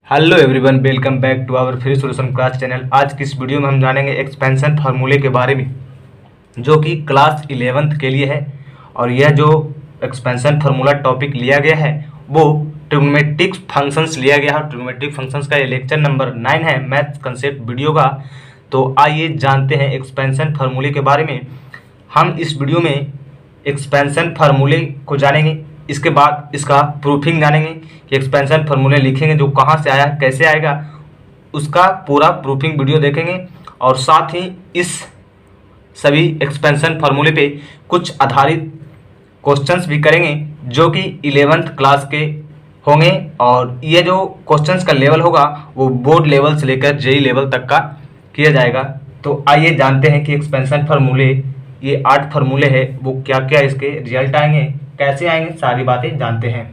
Hello everyone, welcome back to our free solution class channel. आज की इस video में हम जानेंगे एक्सपेंशन फार्मूले के बारे में, जो कि क्लास 11th के लिए है। और यह जो एक्सपेंशन फार्मूला टॉपिक लिया गया है वो ट्रिग्नोमेट्रिक फंक्शंस लिया गया है। ट्रिग्नोमेट्रिक फंक्शंस का ये लेक्चर नंबर 9 है मैथ्स कंसेप्ट वीडियो का। तो आइए जानते हैं एक्सपेंशन फार्मूले के बारे में। हम इस वीडियो में एक्सपेंशन फार्मूले को जानेंगे, इसके बाद इसका प्रूफिंग जानेंगे कि एक्सपेंशन फार्मूले लिखेंगे जो कहाँ से आया कैसे आएगा, उसका पूरा प्रूफिंग वीडियो देखेंगे। और साथ ही इस सभी एक्सपेंशन फार्मूले पे कुछ आधारित क्वेश्चंस भी करेंगे जो कि 11th क्लास के होंगे। और ये जो क्वेश्चंस का लेवल होगा वो बोर्ड लेवल से लेकर जेई लेवल तक का किया जाएगा। तो आइए जानते हैं कि एक्सपेंशन फार्मूले, ये 8 फार्मूले हैं, वो क्या क्या इसके रिजल्ट आएंगे, कैसे आएंगे, सारी बातें जानते हैं।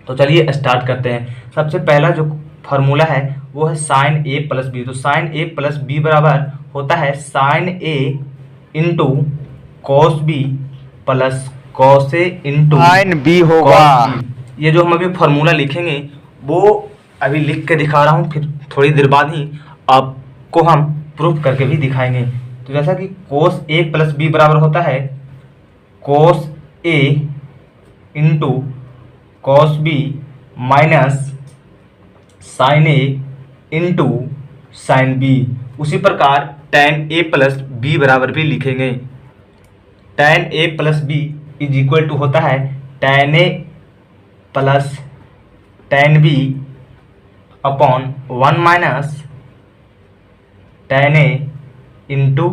तो चलिए स्टार्ट करते हैं। सबसे पहला जो फार्मूला है वो है साइन ए प्लस बी। तो साइन ए प्लस बी बराबर होता है sine A into cos B plus cos A into sine B होगा। ये जो हम अभी फार्मूला लिखेंगे वो अभी लिख के दिखा रहा हूँ, फिर थोड़ी देर बाद ही आपको हम प्रूफ करके भी दिखाएंगे। तो जैसा कि कोस ए प्लस बी बराबर होता है cos A into cos B minus sine A into sine B. उसी प्रकार टेन ए प्लस बी बराबर भी लिखेंगे। Tan A plus B is equal to होता है tan A plus tan B upon 1 minus tan A into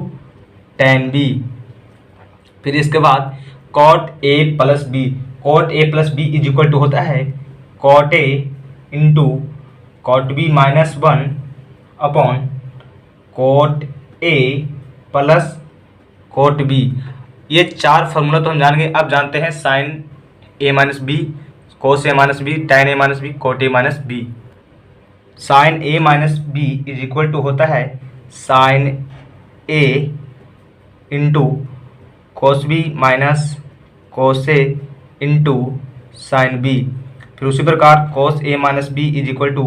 tan B. फिर इसके बाद cot A plus B, cot A plus B is equal to होता है cot A into cot B minus 1 upon cot A plus cot B. ये 4 formula तो हम जान गए। अब जानते हैं sine A minus B, cos A minus B, tan A minus B, cot A minus B. Sine A minus B is equal to होता है sine A into cos B minus cos A into sine B. फिर उसी प्रकार cos A minus B is equal to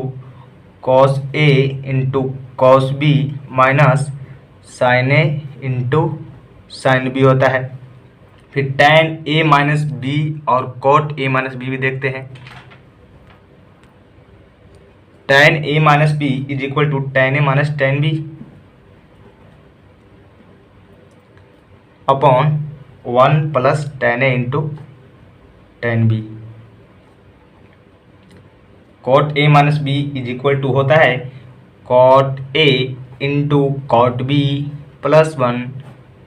cos A into cos B minus sine A into sine B होता है। फिर tan A minus B और cot A minus B भी देखते हैं। Tan A minus B is equal to tan A minus tan B upon 1 plus tan A into tan B. Cot A minus B is equal to होता है cot A into cot B plus 1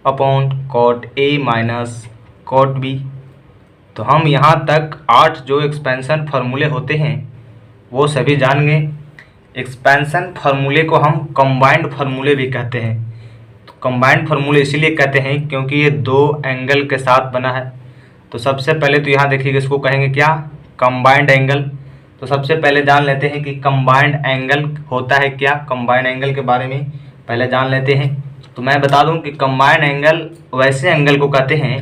upon cot A minus cot B. तो हम यहाँ तक 8 जो expansion फार्मूले होते हैं वो सभी जान गए। एक्सपेंशन फार्मूले को हम कंबाइंड फार्मूले भी कहते हैं। तो कंबाइंड फार्मूले इसीलिए कहते हैं क्योंकि ये 2 एंगल के साथ बना है। तो सबसे पहले तो यहाँ देखिएगा, इसको कहेंगे क्या, कंबाइंड एंगल। तो सबसे पहले जान लेते हैं कि कंबाइंड एंगल होता है क्या। कंबाइंड एंगल के बारे में पहले जान लेते हैं। तो मैं बता दूं कि कंबाइंड एंगल वैसे एंगल को कहते हैं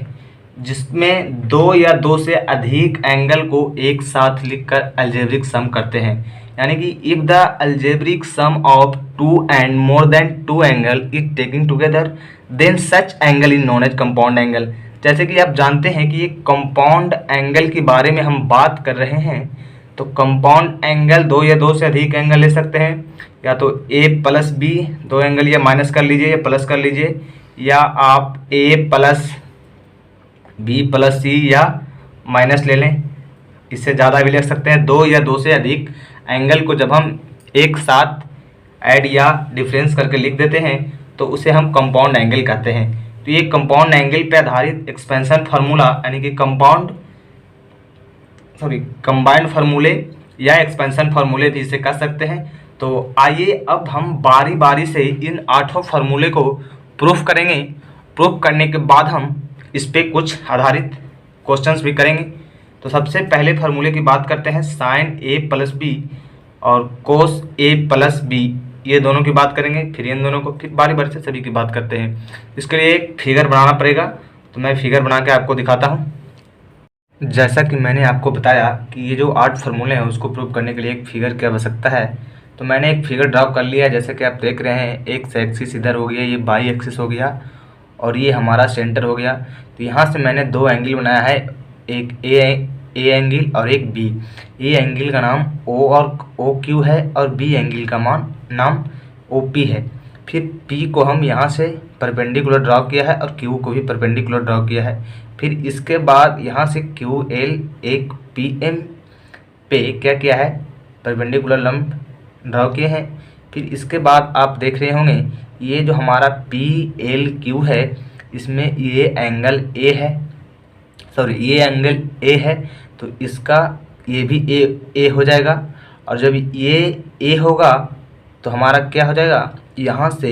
जिसमें 2 या 2 से अधिक एंगल को एक साथ लिखकर अलजेब्रिक सम करते हैं। यानी कि if the algebraic sum of 2 and more than 2 angle is taking together then such angle is known as compound angle. जैसे कि आप जानते हैं कि ये कंपाउंड एंगल के बारे में हम बात कर रहे हैं। तो कंपाउंड एंगल 2 या 2 से अधिक एंगल ले सकते हैं, या तो ए प्लस बी 2 एंगल, या माइनस कर लीजिए या प्लस कर लीजिए, या आप ए प्लस बी प्लस सी या माइनस ले लें। इससे ज़्यादा भी ले सकते हैं। 2 या 2 से अधिक एंगल को जब हम एक साथ ऐड या डिफरेंस करके लिख देते हैं तो उसे हम कंपाउंड एंगल कहते हैं। तो ये कंपाउंड एंगल पे आधारित एक्सपेंशन फार्मूला यानी कि कंबाइंड फार्मूले या एक्सपेंशन फार्मूले भी इसे कह सकते हैं। तो आइए अब हम बारी बारी से इन 8 फार्मूले को प्रूफ करेंगे। प्रूफ करने के बाद हम इस पे कुछ आधारित क्वेश्चंस भी करेंगे। तो सबसे पहले फार्मूले की बात करते हैं साइन ए प्लस बी और कोस ए प्लस बी, ये दोनों की बात करेंगे। फिर इन दोनों को, फिर बारी बारी से सभी की बात करते हैं। इसके लिए एक फिगर बनाना पड़ेगा। तो मैं फिगर बना के आपको दिखाता हूँ। जैसा कि मैंने आपको बताया कि ये जो 8 फार्मूले हैं उसको प्रूव करने के लिए एक फिगर की आवश्यकता है। तो मैंने एक फिगर ड्रॉ कर लिया है, जैसे कि आप देख रहे हैं एक एक्सिस इधर हो गया, ये बाई एक्सिस हो गया और ये हमारा सेंटर हो गया। तो यहाँ से मैंने दो एंगल बनाया है, एक ए एंगल और एक बी। ए एंगल का नाम ओ और ओ क्यू है और बी एंगल का नाम ओ पी है। फिर पी को हम यहाँ से परपेंडिकुलर ड्रॉ किया है और क्यू को भी परपेंडिकुलर ड्रॉ किया है। फिर इसके बाद यहाँ से क्यू एल एक पी एम पे क्या किया है, परपेंडिकुलर लंब ड्रॉ किए हैं। फिर इसके बाद आप देख रहे होंगे ये जो हमारा पी एल क्यू है, इसमें ये एंगल ए है, सॉरी ये एंगल ए है, तो इसका ये भी ए हो जाएगा। और जब ये ए होगा तो हमारा क्या हो जाएगा, यहाँ से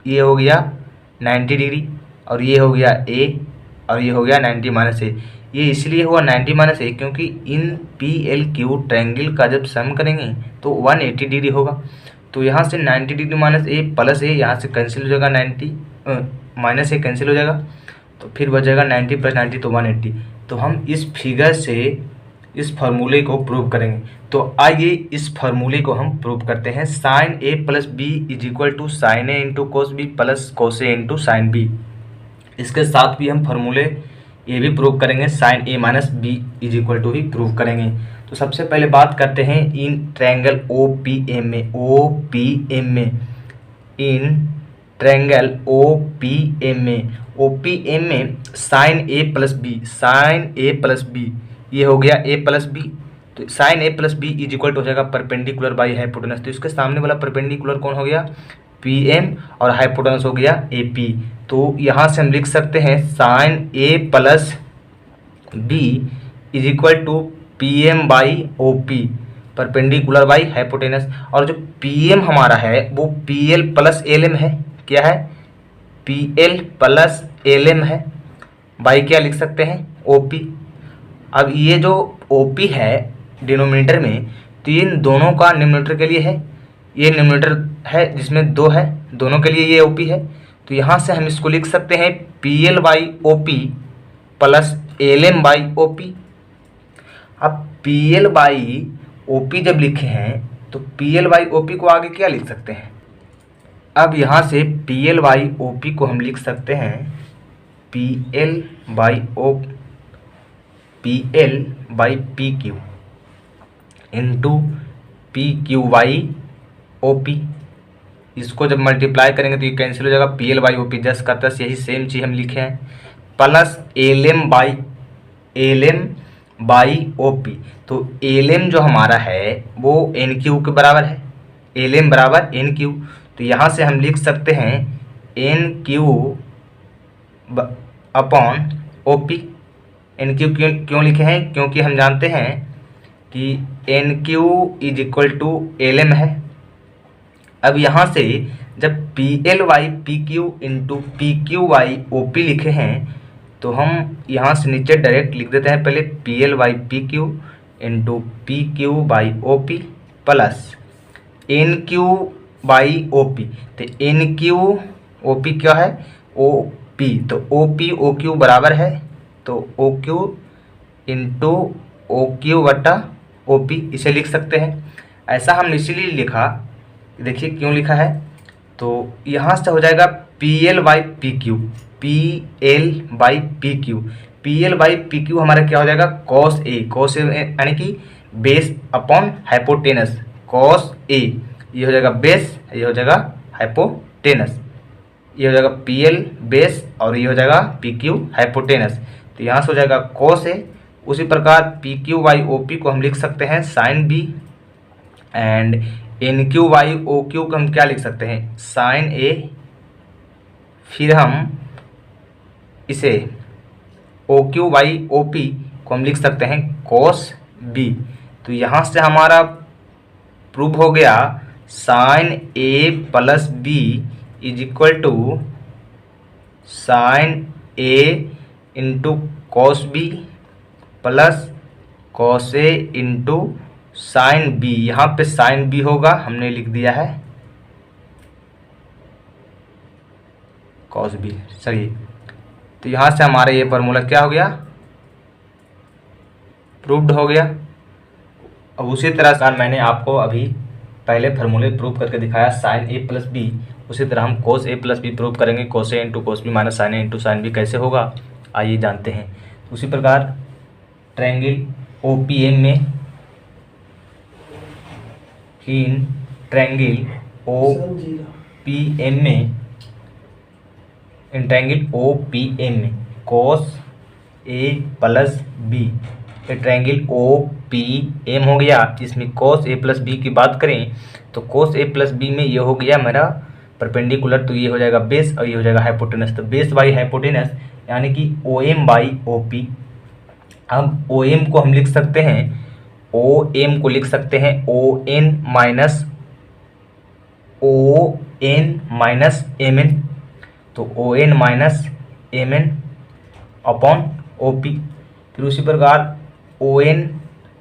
ये हो गया 90 डिग्री और ये हो गया ए और ये हो गया 90 माइनस ए। ये इसलिए हुआ 90 माइनस ए क्योंकि in P L Q triangle का जब सम करेंगे तो 180 डिग्री होगा। तो यहाँ से 90 डिग्री माइनस ए प्लस ए यहाँ से कैंसिल हो जाएगा, 90 माइनस ए कैंसिल हो जाएगा, तो फिर बचेगा 90 प्लस 90 तो 180। तो हम इस फिगर से इस फार्मूले को प्रूव करेंगे। तो आइए इस फार्मूले को हम प्रूव करते हैं। Sine A plus B is equal to sine A into cos B plus cos A into sine B. इसके साथ भी हम फार्मूले ये भी प्रूव करेंगे, sine A minus B is equal to भी प्रूव करेंगे। तो सबसे पहले बात करते हैं इन ट्रायंगल ओ पी एम में, ओ पी एम में, इन ट्रायंगल ओ पी एम में, ओ पी एम में sine A plus B, sine A plus B ये हो गया ए प्लस बी। तो sine A plus B is equal to हो जाएगा परपेंडिकुलर बाई हाइपोटेनस। तो इसके सामने वाला परपेंडिकुलर कौन हो गया, पी एम, और हाइपोटेनस हो गया ए पी। तो यहाँ से हम लिख सकते हैं sine A plus B is equal to P M by O P, perpendicular by hypotenuse. और जो पी एम हमारा है वो P L plus L M है, क्या है, P L plus L M है, बाई क्या लिख सकते हैं, ओ पी। अब ये जो ओ पी है डिनोमिनेटर में, तो इन दोनों का न्यूमरेटर के लिए है, ये न्यूमरेटर है जिसमें दो है, दोनों के लिए ये ओ पी है। तो यहाँ से हम इसको लिख सकते हैं P L by O P plus L M by O P. अब P L by O P जब लिखे हैं तो P L by O P को आगे क्या लिख सकते हैं, अब यहाँ से P L by O P को हम लिख सकते हैं P L by O P L by P Q into P Q by O P. इसको जब मल्टीप्लाई करेंगे तो ये कैंसिल हो जाएगा, P L by O P 10 का 10, यही सेम चीज़ हम लिखे हैं, plus L M by O P. तो एल एम जो हमारा है वो एन क्यू के बराबर है, एल एम बराबर एन क्यू। तो यहाँ से हम लिख सकते हैं N Q upon O P. N Q क्यों लिखे हैं, क्योंकि हम जानते हैं कि N Q is equal to L M है। अब यहाँ से जब P L by P Q into P Q by O P लिखे हैं तो हम यहाँ से नीचे डायरेक्ट लिख देते हैं, पहले P L by P Q into P Q by O P plus N Q by O P. तो एन क्यू ओ पी क्या है, ओ पी, तो ओ पी ओ क्यू बराबर है, तो O Q into O Q बटा O P इसे लिख सकते हैं। ऐसा हम इसीलिए लिखा, देखिए क्यों लिखा है, तो यहाँ से हो जाएगा P L by P Q, P L by P Q, P L by P Q हमारा क्या हो जाएगा, कॉस ए, कॉस ए यानी कि base upon hypotenuse, cos A ये हो जाएगा बेस, ये हो जाएगा हाइपोटेनस, ये हो जाएगा पी एल बेस और ये हो जाएगा पी क्यू हाइपोटेनस। तो यहाँ से हो जाएगा कॉस ए। उसी प्रकार P Q by O P को हम लिख सकते हैं sine B, and N Q by O Q को हम क्या लिख सकते हैं, साइन ए। फिर हम इसे O Q by O P को हम लिख सकते हैं कॉस बी। तो यहाँ से हमारा प्रूव हो गया sine A plus B is equal to sine A into cos B plus cos A into sine B. यहाँ पे साइन बी होगा, हमने लिख दिया है कॉस बी, सही। तो यहाँ से हमारा ये फार्मूला क्या हो गया, प्रूव्ड हो गया। अब उसी तरह से मैंने आपको अभी पहले फार्मूले प्रूव करके दिखाया साइन ए प्लस बी, उसी तरह हम cos A plus B prove करेंगे। Cos A into cos B minus sine A into sine B कैसे होगा, आइए जानते हैं। उसी प्रकार ट्रायंगल ओ पी एम में, इन ट्रायंगल ओ पी एम में, इन ट्रायंगल ओ पी एम में कोस ए प्लस बी, ये ट्रायंगल ओ पी एम हो गया। इसमें कोस ए प्लस बी की बात करें तो कोस ए प्लस बी में ये हो गया मेरा परपेंडिकुलर, तो ये हो जाएगा बेस और ये हो जाएगा हाइपोटेनस। तो बेस बाई हाइपोटेनस यानी कि O M by O P. अब ओ एम को हम लिख सकते हैं, ओ एम को लिख सकते हैं O N minus M N, तो O N minus M N upon O P. फिर उसी प्रकार O N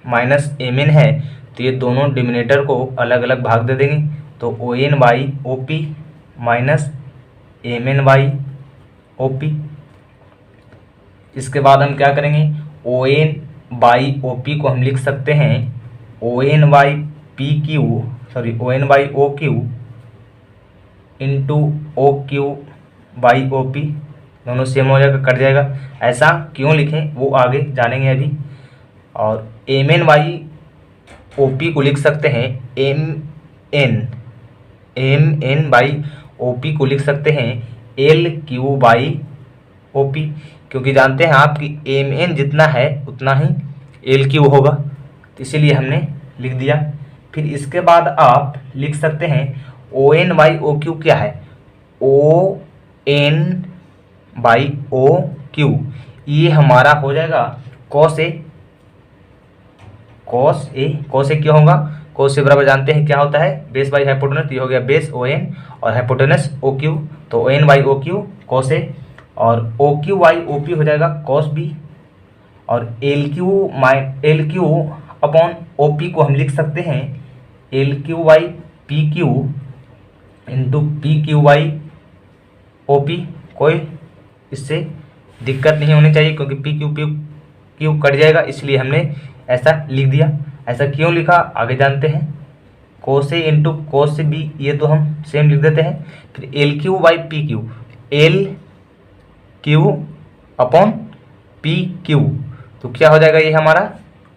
minus M N है तो ये दोनों डिमिनेटर को अलग अलग भाग दे देंगे, तो O N by O P minus M N by O P. इसके बाद हम क्या करेंगे, O N by O P को हम लिख सकते हैं O N by P Q, sorry O N by O Q into O Q by O P, दोनों सेम हो जाएगा, कट जाएगा। ऐसा क्यों लिखें वो आगे जानेंगे अभी। और M N by O P को लिख सकते हैं M N by O P को लिख सकते हैं L Q by O P, क्योंकि जानते हैं आप कि एम एन जितना है उतना ही एल क्यू होगा, तो इसीलिए हमने लिख दिया। फिर इसके बाद आप लिख सकते हैं O N by O Q क्या है, O N by O Q, ये हमारा हो जाएगा कॉस ए। कॉस ए क्या होगा, कॉस ए बराबर जानते हैं क्या होता है, बेस बाई हाइपोटेनस, ये हो गया बेस ओ एन और हाइपोटेनस ओ क्यू, तो O N by O Q cos A, और O Q by O P हो जाएगा कॉस बी, और L Q upon O P को हम लिख सकते हैं L Q by P Q into P Q by O P. कोई इससे दिक्कत नहीं होनी चाहिए क्योंकि पी क्यू कट जाएगा, इसलिए हमने ऐसा लिख दिया। ऐसा क्यों लिखा आगे जानते हैं, cos A into cos B ये तो हम सेम लिख देते हैं। फिर L Q by P Q, L Q upon P Q, तो क्या हो जाएगा ये हमारा,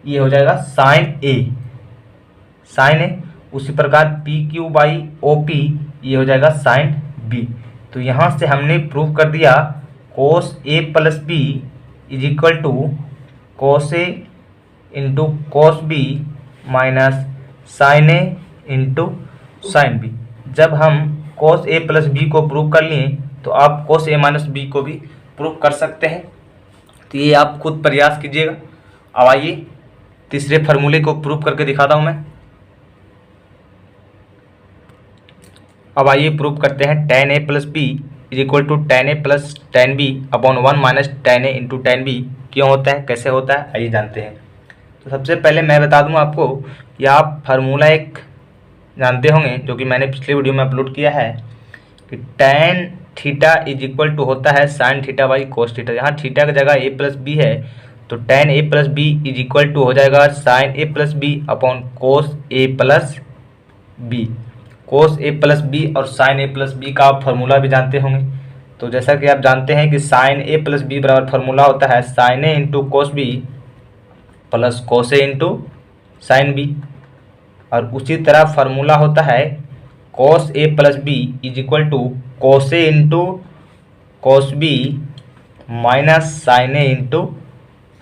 ये हो जाएगा साइन ए। उसी प्रकार P Q by O P ये हो जाएगा साइन बी। तो यहाँ से हमने प्रूव कर दिया cos A plus B is equal to cos A into cos B minus sine A into sine B. जब हम कोस ए प्लस बी को प्रूव कर लिए तो आप कोस ए माइनस बी को भी प्रूव कर सकते हैं, तो ये आप खुद प्रयास कीजिएगा। अब आइए तीसरे फार्मूले को प्रूव करके दिखाता हूँ मैं। अब आइए प्रूव करते हैं tan a plus B is equal to tan a प्लस tan b upon 1 minus tan a into tan b क्यों होता है, कैसे होता है, आइए जानते हैं। तो सबसे पहले मैं बता दूं आपको कि आप फार्मूला एक जानते होंगे जो कि मैंने पिछले वीडियो में अपलोड किया है कि tan theta is equal to होता है sine theta by cos theta. यहाँ थीटा की जगह a प्लस बी है तो tan a plus B is equal to हो जाएगा sine a plus B upon cos a plus B. Cos A plus B और साइन ए प्लस बी का आप फार्मूला भी जानते होंगे। तो जैसा कि आप जानते हैं कि साइन ए प्लस बी बराबर फार्मूला होता है sine A into cos B plus cos A into sine B, और उसी तरह फार्मूला होता है cos A plus B is equal to cos A into cos B minus sine A into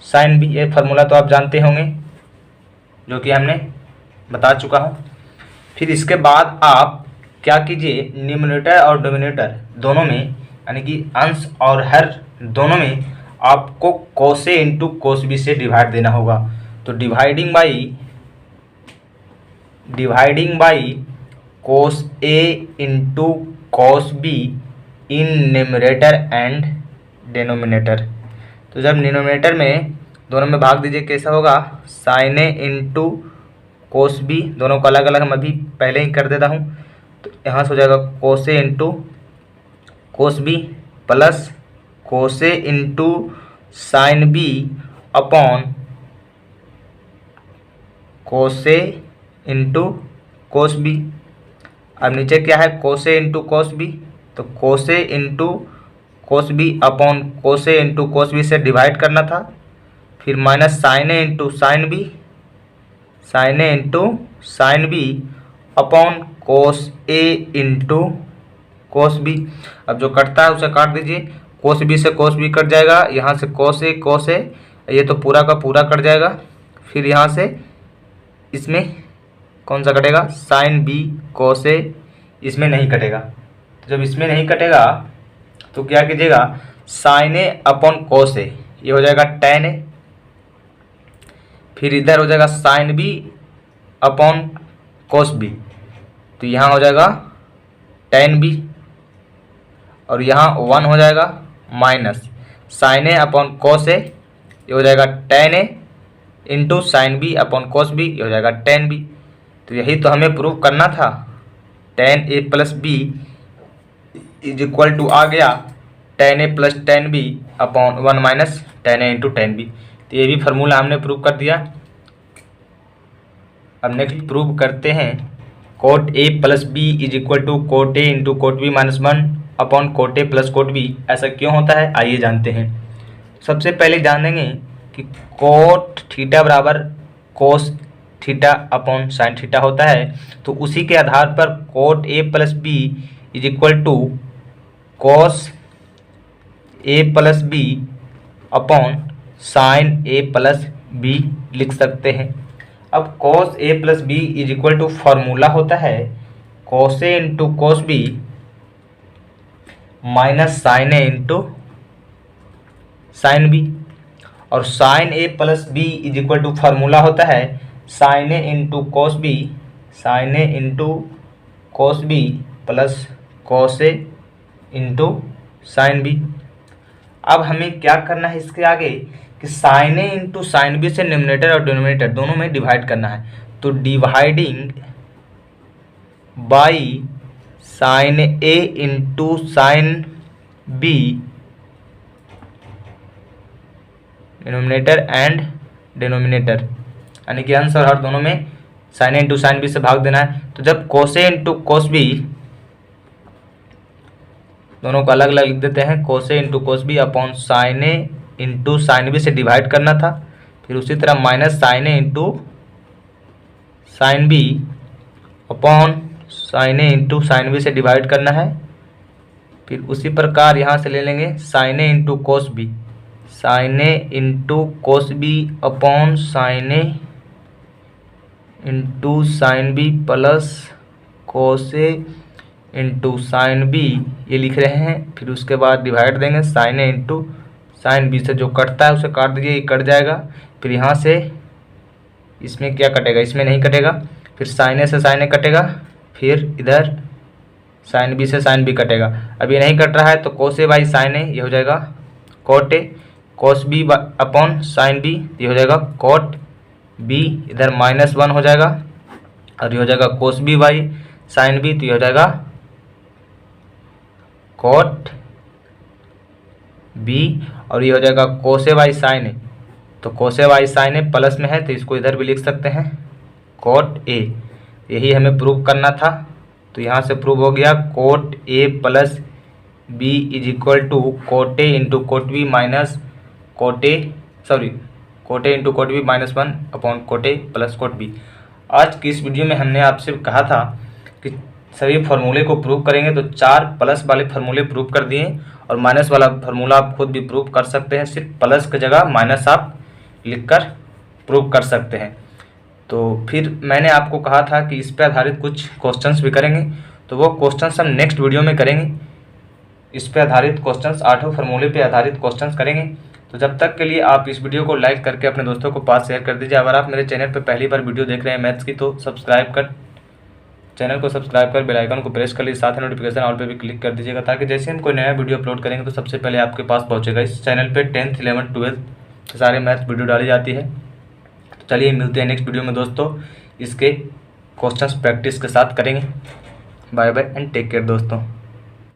sine B. ये formula तो आप जानते होंगे जो कि हमने बता चुका हूँ। फिर इसके बाद आप क्या कीजिए, न्यूमरेटर और डोमिनेटर दोनों में यानी कि अंश और हर दोनों में आपको कोस ए इंटू कोस बी से डिवाइड देना होगा। तो dividing by cos A into cos be in numerator and denominator. तो जब डिनोमिनेटर में दोनों में भाग दीजिए कैसा होगा, sign A into cos B, दोनों को अलग अलग हम अभी पहले ही कर देता हूँ। तो यहाँ से हो जाएगा कोस A into cos B plus कोसे into sine B upon cos A into cos B. अब नीचे क्या है, कोसे इंटू कोस बी, तो cos A into cos B upon cos A into cos B से डिवाइड करना था, फिर minus sine A into sine B, sine A into sine B upon cos A into cos B. अब जो कटता है उसे काट दीजिए, कोस बी से कोस बी कट जाएगा, यहाँ से कोस ए, ये तो पूरा का पूरा कट जाएगा, फिर यहाँ से इसमें कौन सा कटेगा, साइन बी कोस ए, इसमें नहीं कटेगा। तो जब इसमें नहीं कटेगा तो क्या कीजिएगा, sign A upon cos A, ये हो जाएगा टेन ए, फिर इधर हो जाएगा sine B upon cos B, तो यहाँ हो जाएगा टेन बी, और यहाँ 1 हो जाएगा minus sine A upon cos A, ये हो जाएगा tan A into sine B upon cos B, ये हो जाएगा टेन बी। तो यही तो हमें प्रूव करना था, tan A plus B is equal to आ गया tan A plus tan B upon 1 minus tan A into tan B. तो ये भी फार्मूला हमने प्रूव कर दिया। अब नेक्स्ट प्रूव करते हैं, cot A plus B is equal to cot A into cot B minus 1 upon cot A plus cot B. ऐसा क्यों होता है, आइए जानते हैं। सबसे पहले जानेंगे कि कोट थीटा बराबर cos theta upon sine theta होता है, तो उसी के आधार पर cot A plus B is equal to cos A plus B upon sine A plus B लिख सकते हैं। अब cos A plus B is equal to formula होता है cos A into cos B minus sine A into sine B, और sine A plus B is equal to formula होता है sine A into cos B, sine A into cos B plus cos A into sine B. अब हमें क्या करना है इसके आगे कि sine A into sine B से न्यूमरेटर और डिनोमिनेटर दोनों में डिवाइड करना है, तो dividing by sine A into sine B denominator and denominator, यानी कि अंश और हर दोनों में sine A into sine B से भाग देना है। तो जब कोस ए इंटू कोस बी, दोनों को अलग अलग लिख देते हैं, cos A into cos B upon sine A into sine B से डिवाइड करना था, फिर उसी तरह minus sine A into sine B upon sine A into sine B से डिवाइड करना है, फिर उसी प्रकार यहाँ से ले लेंगे sine A into cos B, sine A into cos B upon sine A into sine B plus cos A into sine B, ये लिख रहे हैं। फिर उसके बाद डिवाइड देंगे sign A into sine B से, जो कटता है उसे काट दीजिए, ये कट जाएगा। फिर यहाँ से इसमें क्या कटेगा, इसमें नहीं कटेगा, फिर साइन ए से साइन ए कटेगा, फिर इधर साइन बी से साइन बी कटेगा। अब ये नहीं कट रहा है तो कोस ए बाई साइन ए, ये हो जाएगा cot A, cos B upon sine B, ये हो जाएगा कोट बी, इधर माइनस 1 हो जाएगा, और ये हो जाएगा cos B by sine B, तो ये हो जाएगा कोट बी, और ये हो जाएगा कोस ए बाई साइन ए, तो कोस ए बाई साइन ए प्लस में है तो इसको इधर भी लिख सकते हैं कोट ए। यही हमें प्रूव करना था, तो यहाँ से प्रूव हो गया cot A plus B is equal to cot A into cot B minus cot A into cot B minus 1 upon cot A plus cot B. आज की इस वीडियो में हमने आपसे कहा था कि सभी फार्मूले को प्रूव करेंगे, तो 4 प्लस वाले फार्मूले प्रूव कर दिए, और माइनस वाला फार्मूला आप खुद भी प्रूव कर सकते हैं, सिर्फ प्लस की जगह माइनस आप लिखकर प्रूव कर सकते हैं। तो फिर मैंने आपको कहा था कि इस पर आधारित कुछ क्वेश्चंस भी करेंगे, तो वो क्वेश्चंस हम नेक्स्ट वीडियो में करेंगे। इस पे आधारित क्वेश्चंस, 8 फार्मूले पे आधारित क्वेश्चंस करेंगे। तो जब तक के लिए आप इस वीडियो को लाइक करके अपने दोस्तों को पास शेयर कर दीजिए। अगर आप मेरे चैनल पर पहली बार वीडियो देख रहे हैं मैथ्स की, तो चैनल को सब्सक्राइब कर बेल आइकन को प्रेस कर लीजिए, साथ ही नोटिफिकेशन ऑल पे भी क्लिक कर दीजिएगा, ताकि जैसे हम कोई नया वीडियो अपलोड करेंगे तो सबसे पहले आपके पास पहुंचेगा। इस चैनल पे 10th 11th 12th सारे मैथ्स वीडियो डाली जाती है। तो चलिए मिलते हैं नेक्स्ट वीडियो में दोस्तों, इसके क्वेश्चंस प्रैक्टिस के साथ करेंगे। Bye bye and take care दोस्तों।